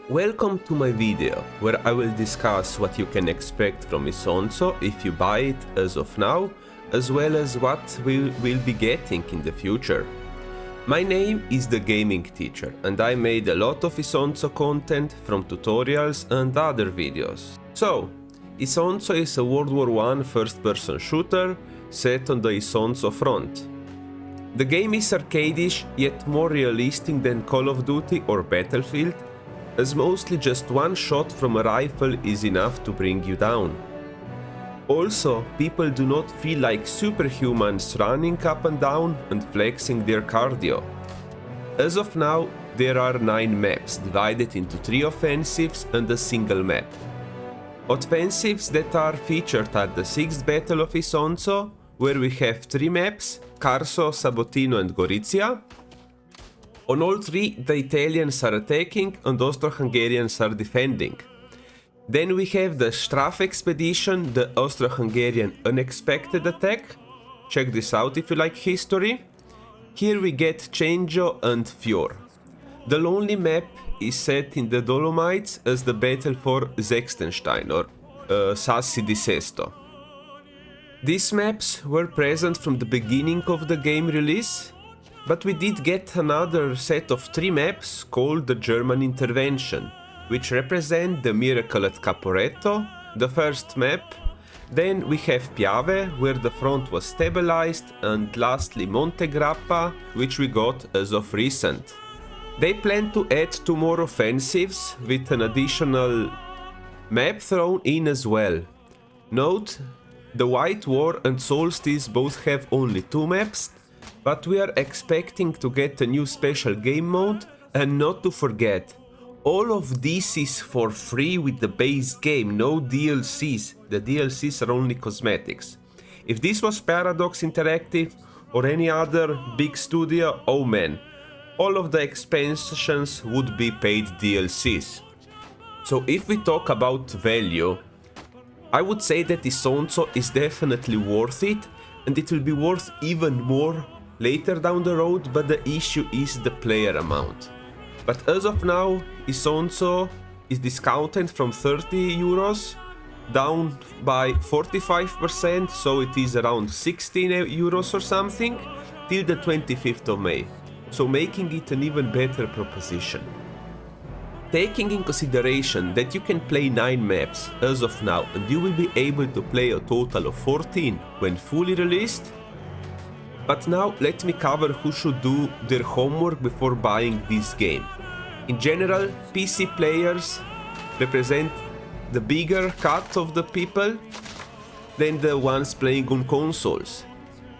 Welcome to my video, where I will discuss what you can expect from Isonzo if you buy it as of now, as well as what we will be getting in the future. My name is The Gaming Teacher, and I made a lot of Isonzo content from tutorials and other videos. So, Isonzo is a World War I first-person shooter set on the Isonzo front. The game is arcadish, yet more realistic than Call of Duty or Battlefield, as mostly just one shot from a rifle is enough to bring you down. Also, people do not feel like superhumans running up and down and flexing their cardio. As of now, there are 9 maps divided into 3 offensives and a single map. Offensives that are featured at the 6th Battle of Isonzo, where we have 3 maps, Carso, Sabotino and Gorizia. On all 3, the Italians are attacking and Austro-Hungarians are defending. Then we have the Straf expedition, the Austro-Hungarian unexpected attack. Check this out if you like history. Here we get Cenjo and Fior. The lonely map is set in the Dolomites as the battle for Sechstenstein or Sassi di Sesto. These maps were present from the beginning of the game release, but we did get another set of 3 maps called the German Intervention, which represent the miracle at Caporetto, the first map. Then we have Piave, where the front was stabilized, and lastly Monte Grappa, which we got as of recent. They plan to add 2 more offensives with an additional map thrown in as well. Note, the White War and Solstice both have only 2 maps, but we are expecting to get a new special game mode, and not to forget, all of this is for free with the base game, no DLCs. The DLCs are only cosmetics. If this was Paradox Interactive or any other big studio, oh man, all of the expansions would be paid DLCs. So if we talk about value, I would say that Isonzo is definitely worth it, and it will be worth even more later down the road, but the issue is the player amount. But as of now, Isonzo is discounted from 30 euros down by 45%, so it is around 16 euros or something, till the 25th of May, so making it an even better proposition. Taking in consideration that you can play 9 maps as of now, and you will be able to play a total of 14 when fully released. But now let me cover who should do their homework before buying this game. In general, PC players represent the bigger cut of the people than the ones playing on consoles.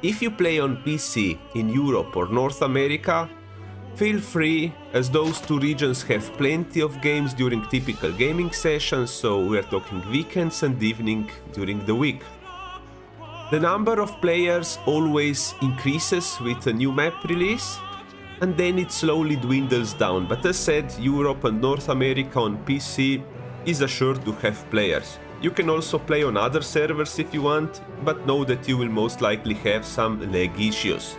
If you play on PC in Europe or North America, feel free, as those 2 regions have plenty of games during typical gaming sessions, so we are talking weekends and evening during the week. The number of players always increases with a new map release, and then it slowly dwindles down, but as said, Europe and North America on PC is assured to have players. You can also play on other servers if you want, but know that you will most likely have some lag issues.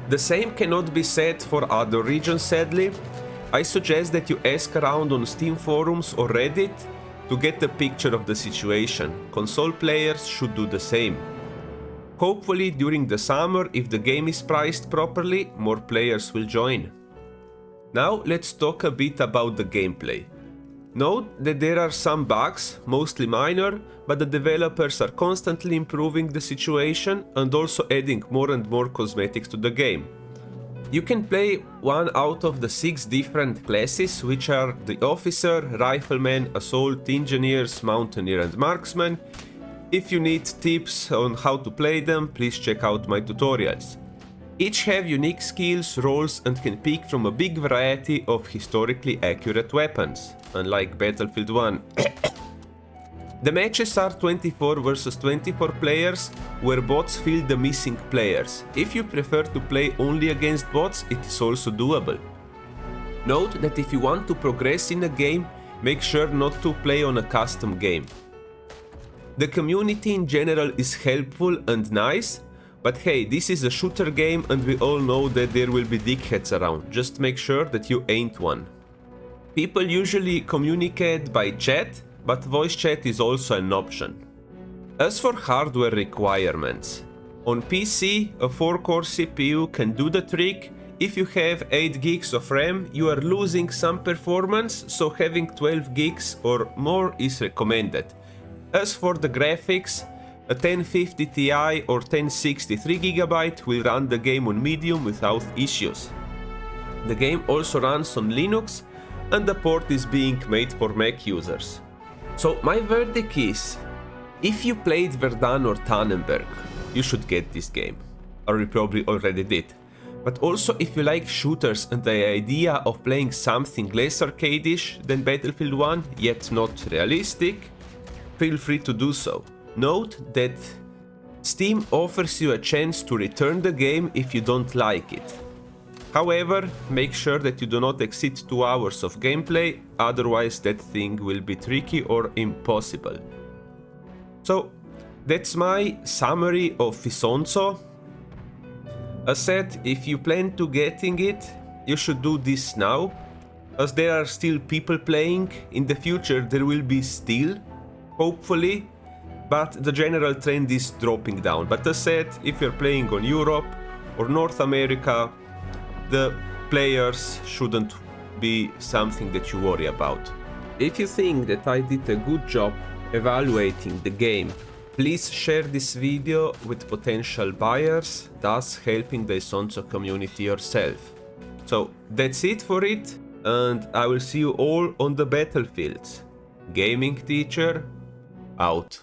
The same cannot be said for other regions, sadly. I suggest that you ask around on Steam forums or Reddit to get a picture of the situation. Console players should do the same. Hopefully during the summer, if the game is priced properly, more players will join. Now let's talk a bit about the gameplay. Note that there are some bugs, mostly minor, but the developers are constantly improving the situation and also adding more and more cosmetics to the game. You can play one out of the 6 different classes, which are the Officer, Rifleman, Assault, Engineers, Mountaineer and Marksman. If you need tips on how to play them, please check out my tutorials. Each have unique skills, roles and can pick from a big variety of historically accurate weapons, unlike Battlefield 1. The matches are 24 versus 24 players, where bots fill the missing players. If you prefer to play only against bots, it is also doable. Note that if you want to progress in a game, make sure not to play on a custom game. The community in general is helpful and nice, but hey, this is a shooter game and we all know that there will be dickheads around. Just make sure that you ain't one. People usually communicate by chat, but voice chat is also an option. As for hardware requirements, on PC, a 4-core CPU can do the trick. If you have 8 gigs of RAM, you are losing some performance, so having 12 gigs or more is recommended. As for the graphics, a 1050 Ti or 1060 3GB will run the game on medium without issues. The game also runs on Linux, and the port is being made for Mac users. So my verdict is, if you played Verdun or Tannenberg, you should get this game, or you probably already did. But also, if you like shooters and the idea of playing something less arcadish than Battlefield 1, yet not realistic, feel free to do so. Note that Steam offers you a chance to return the game if you don't like it. However, make sure that you do not exceed 2 hours of gameplay, otherwise that thing will be tricky or impossible. So, that's my summary of Isonzo. As said, if you plan to getting it, you should do this now, as there are still people playing. In the future there will be still, hopefully, but the general trend is dropping down. But as said, if you're playing on Europe or North America, the players shouldn't be something that you worry about. If you think that I did a good job evaluating the game, please share this video with potential buyers, thus helping the Isonzo community yourself. So that's it for it, and I will see you all on the battlefields. Gaming Teacher, out.